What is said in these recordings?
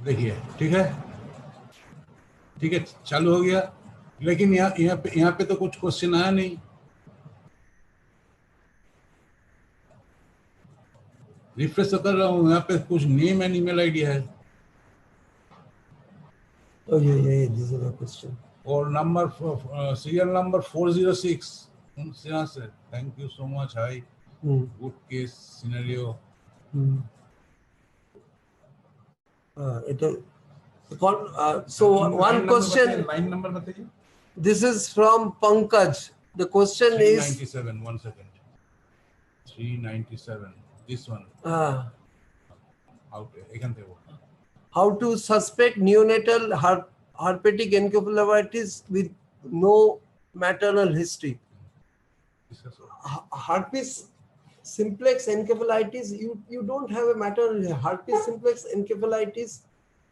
देखिए ठीक है, ठीक है, चालू हो गया। लेकिन यहाँ पे तो कुछ क्वेश्चन आया नहीं। रिफ्रेश तो कर रहा हूँ, यहाँ पे कुछ नेम एंड ईमेल आईडी है। Oh yeah, this is a question. और नंबर सीरियल नंबर 406 से thank you so much. High good case scenario. So one question. Line number बताइए। This is from Pankaj. The question is 397. 1 second. 397. This one. How to suspect neonatal herpetic encephalitis with no maternal history. Herpes simplex encephalitis, you don't have a maternal. Herpes simplex encephalitis,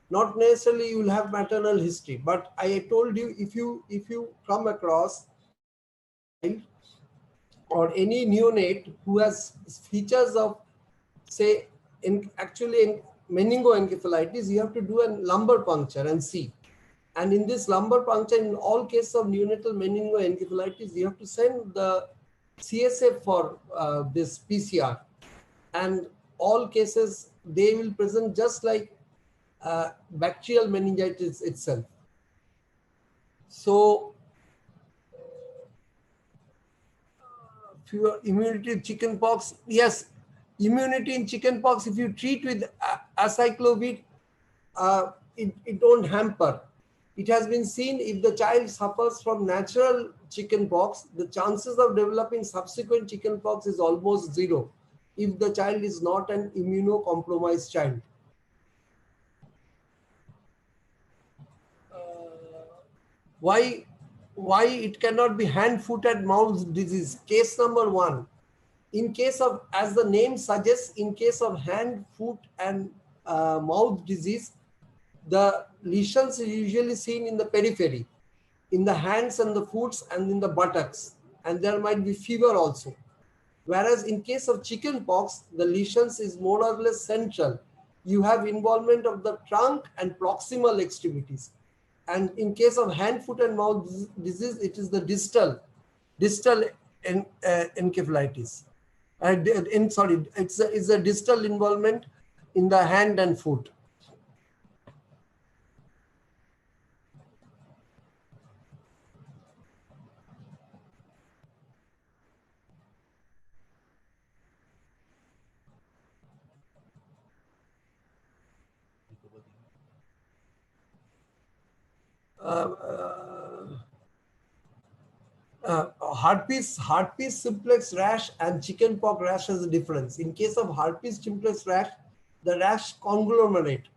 not necessarily you will have maternal history, but I told you, if you come across or any neonate who has features of, say, actually meningoencephalitis, you have to do a lumbar puncture and see. And in this lumbar puncture, in all cases of neonatal meningoencephalitis, you have to send the CSF for this PCR. And all cases, they will present just like bacterial meningitis itself. So, immunity in chickenpox, yes, immunity in chickenpox, if you treat with acyclovir, it don't hamper. It has been seen if the child suffers from natural chickenpox, the chances of developing subsequent chickenpox is almost zero if the child is not an immunocompromised child. Why it cannot be hand, foot and mouth disease? Case number 1. In case of, as the name suggests, in case of hand, foot and mouth disease, the lesions are usually seen in the periphery, in the hands and the foots and in the buttocks, and there might be fever also. Whereas in case of chickenpox, the lesions is more or less central. You have involvement of the trunk and proximal extremities. And in case of hand, foot and mouth disease, it is the distal encephalitis. It's a distal involvement in the hand and foot. Herpes simplex rash and chickenpox rash has a difference. In case of herpes simplex rash, the rash conglomerate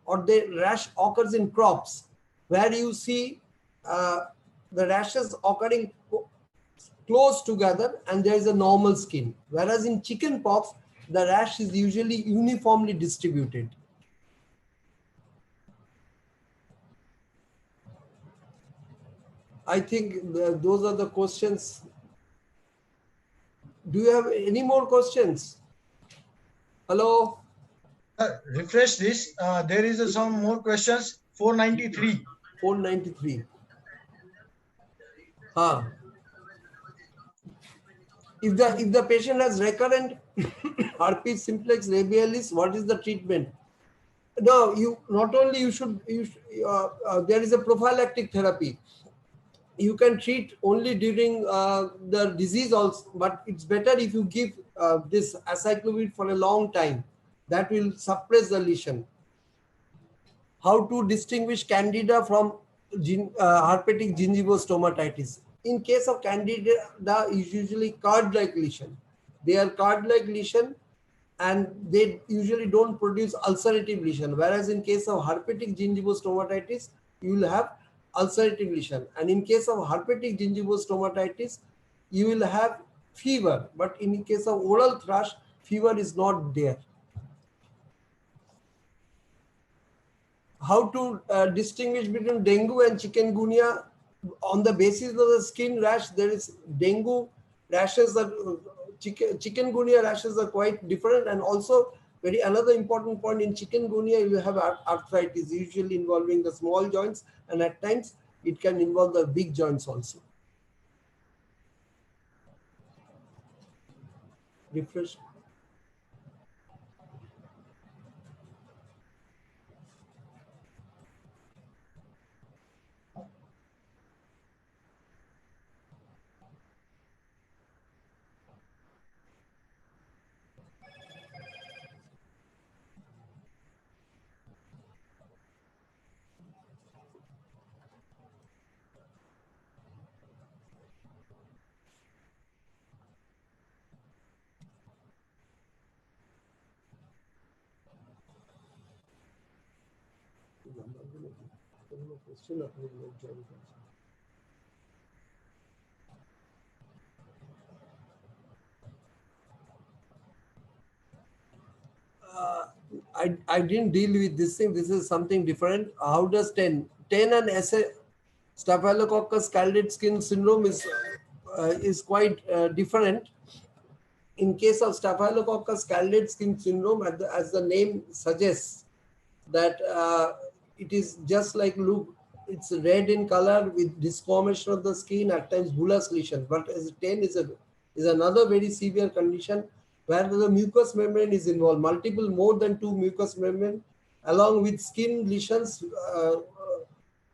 or the rash occurs in crops where you see the rashes occurring close together and there is a normal skin. Whereas in chickenpox, the rash is usually uniformly distributed. I think those are the questions. Do you have any more questions? Hello? Refresh this. There is some more questions. 493. 493. If the patient has recurrent herpes simplex labialis, what is the treatment? No, you not only there is a prophylactic therapy. You can treat only during the disease also, but it's better if you give this acyclovir for a long time. That will suppress the lesion. How to distinguish candida from herpetic gingivostomatitis? In case of candida, is usually card-like lesion. They are card-like lesion and they usually don't produce ulcerative lesion. Whereas in case of herpetic gingivostomatitis, you will have ulcerative lesion. And in case of herpetic gingivostomatitis, you will have fever. But in case of oral thrush, fever is not there. How to distinguish between dengue and chikungunya? On the basis of the skin rash, there is dengue rashes that chikungunya rashes are quite different, and also Another important point in chikungunya, you have arthritis, usually involving the small joints, and at times it can involve the big joints also. Refresh. I didn't deal with this thing. This is something different. How does 10 and Staphylococcus scalded skin syndrome is quite different. In case of Staphylococcus scalded skin syndrome, as the name suggests, that it is just like, look, it's red in color with disformation of the skin, at times bullous lesion. But as 10 is another very severe condition where the mucous membrane is involved, multiple, more than 2 mucous membrane, along with skin lesions,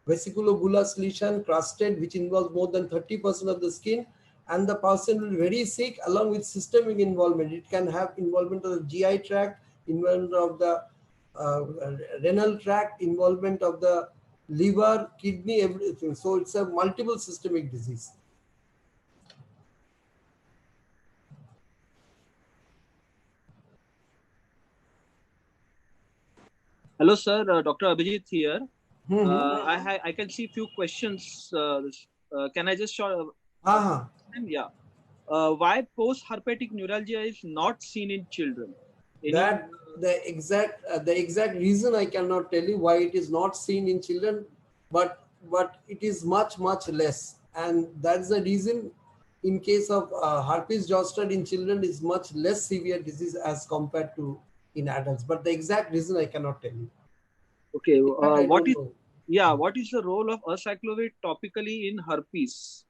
vesiculobullous lesion, crusted, which involves more than 30% of the skin, and the person will be very sick, along with systemic involvement. It can have involvement of the GI tract, involvement of the renal tract, involvement of the liver, kidney, everything. So it's a multiple systemic disease. Hello, sir. Dr. Abhijit here. I can see few questions. Can I just show? Yeah. Why post-herpetic neuralgia is not seen in children? The exact reason I cannot tell you why it is not seen in children, but it is much less, and that's the reason. In case of herpes zoster in children is much less severe disease as compared to in adults, but the exact reason I cannot tell you. Okay, what is the role of acyclovir topically in herpes?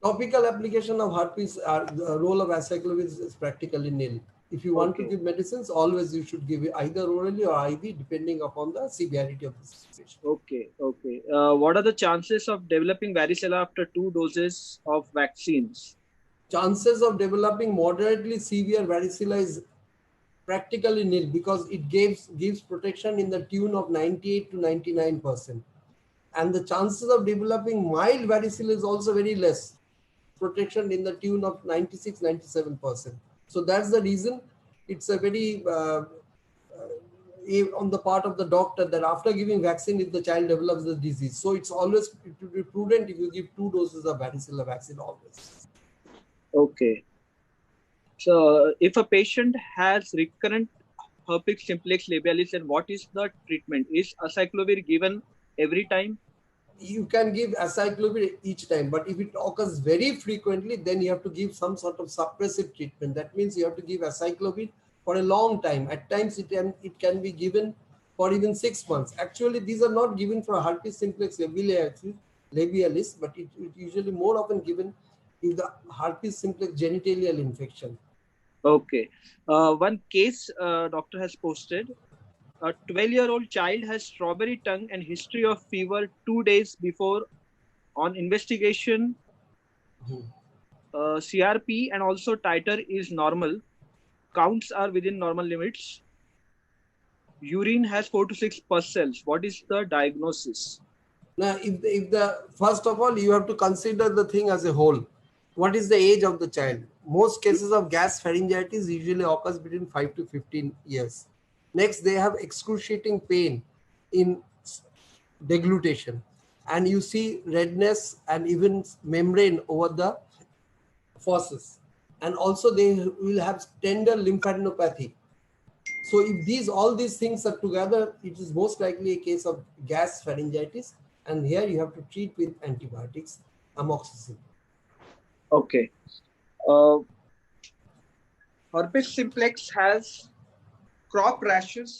Topical application of herpes, the role of acyclovir is practically nil. If you want to give medicines, always you should give it either orally or IV, depending upon the severity of the situation. Okay. What are the chances of developing varicella after 2 doses of vaccines? Chances of developing moderately severe varicella is practically nil, because it gives protection in the tune of 98 to 99%. And the chances of developing mild varicella is also very less, protection in the tune of 96-97%. So that's the reason it's a very on the part of the doctor that after giving vaccine, if the child develops the disease, so it would be prudent if you give 2 doses of varicella vaccine always. Okay. So if a patient has recurrent herpes simplex labialis, then what is the treatment? Is acyclovir given every time? You can give acyclovir each time, but if it occurs very frequently, then you have to give some sort of suppressive treatment. That means you have to give acyclovir for a long time. At times it can be given for even 6 months. Actually, these are not given for herpes simplex labialis, but it usually more often given in the herpes simplex genitalial infection. Okay. One case doctor has posted. A 12-year-old child has strawberry tongue and history of fever 2 days before. On investigation, CRP and also titer is normal. Counts are within normal limits. Urine has 4 to 6 pus cells. What is the diagnosis? Now, first of all, you have to consider the thing as a whole. What is the age of the child? Most cases of gas pharyngitis usually occurs between 5 to 15 years. Next, they have excruciating pain in deglutition, and you see redness and even membrane over the fauces, and also they will have tender lymphadenopathy. So if all these things are together, it is most likely a case of gas pharyngitis, and here you have to treat with antibiotics, amoxicillin. Okay. Herpes simplex has crop rashes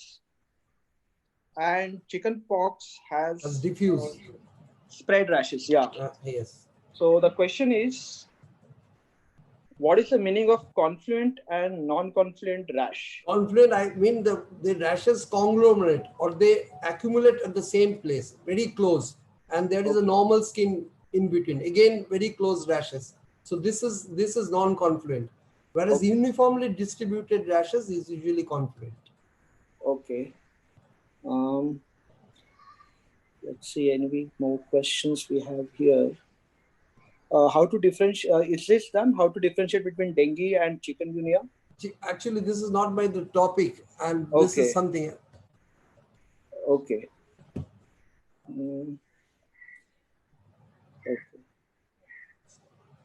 and chicken pox has diffuse spread rashes. Yeah. Yes. So the question is, what is the meaning of confluent and non-confluent rash? Confluent, I mean the rashes conglomerate or they accumulate at the same place, very close, and there is a normal skin in between. Again, very close rashes. So this is non-confluent, whereas uniformly distributed rashes is usually confluent. Okay. Let's see any more questions we have here. How to differentiate? Is this done? How to differentiate between dengue and chikungunya? Actually, this is not by the topic, and this is something. Okay. Okay.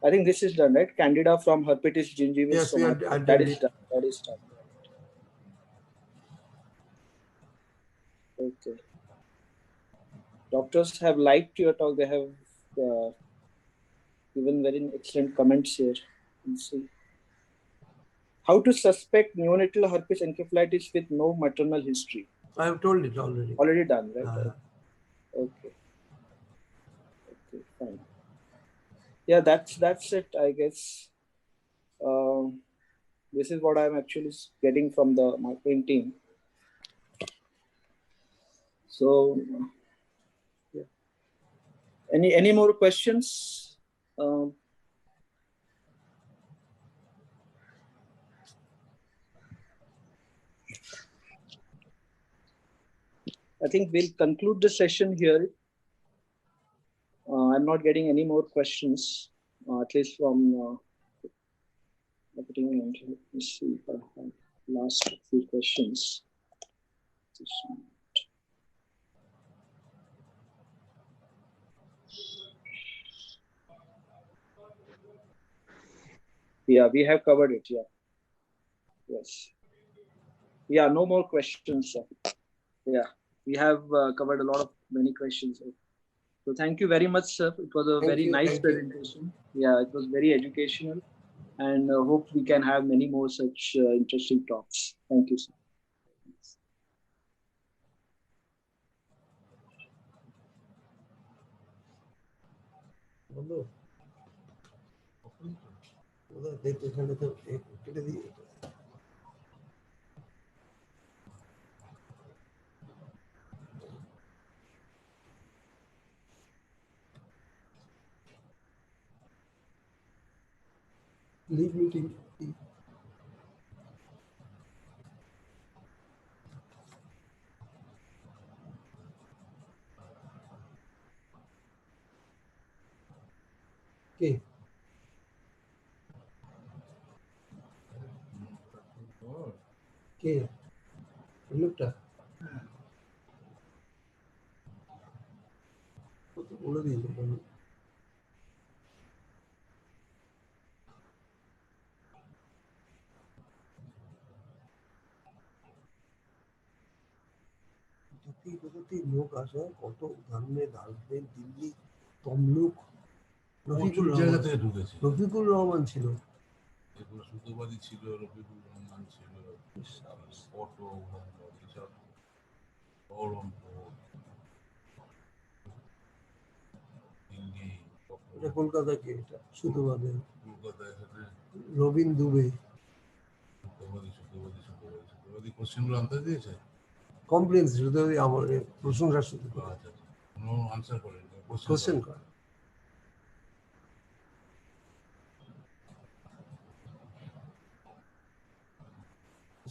I think this is done, right? Candida from herpes gingivis. Yes, that is done. That is done. Okay. Doctors have liked your talk. They have given very excellent comments here. Let's see. How to suspect neonatal herpes encephalitis with no maternal history? I have told it already. Already done, right? Okay. Okay, fine. Yeah, that's it, I guess. This is what I'm actually getting from the marketing team. So, yeah. Any more questions? I think we'll conclude the session here. I'm not getting any more questions, at least from marketing. Let me see if I have last few questions. Yeah, we have covered it. Yeah. Yes. Yeah, no more questions. Yeah, we have covered a lot of many questions. So thank you very much, sir. It was a very nice presentation. Yeah, it was very educational, and hope we can have many more such interesting talks. Thank you, sir. Leave meeting. Okay. Okay. Looked up. লোক আসে কত ধরনের দার্জিলিং দিল্লি তমলুক রফিকুল রহমান ছিল সুতোবাদী ছিল রফিকুল রহমান ছিল auto এটা কলকাতা কে এটা সুতোবাদী কলকাতায় রবীন দুবে সুতোবাদী কোশ্চেনগুলো আনতে দিয়েছে কমপ্লেন্স সুতোবাদী আমার প্রশংসা শুধু আচ্ছা কোনো আনসার করেন কোশ্চেন করে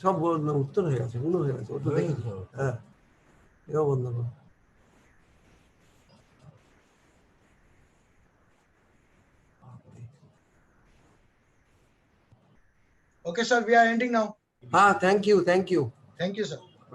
সব উত্তর হয়ে গেছে গুলো হয়ে গেছে ওটা দেখি হ্যাঁ এও বন্ধ করো Okay, sir, we are ending now. Thank you. Thank you, sir.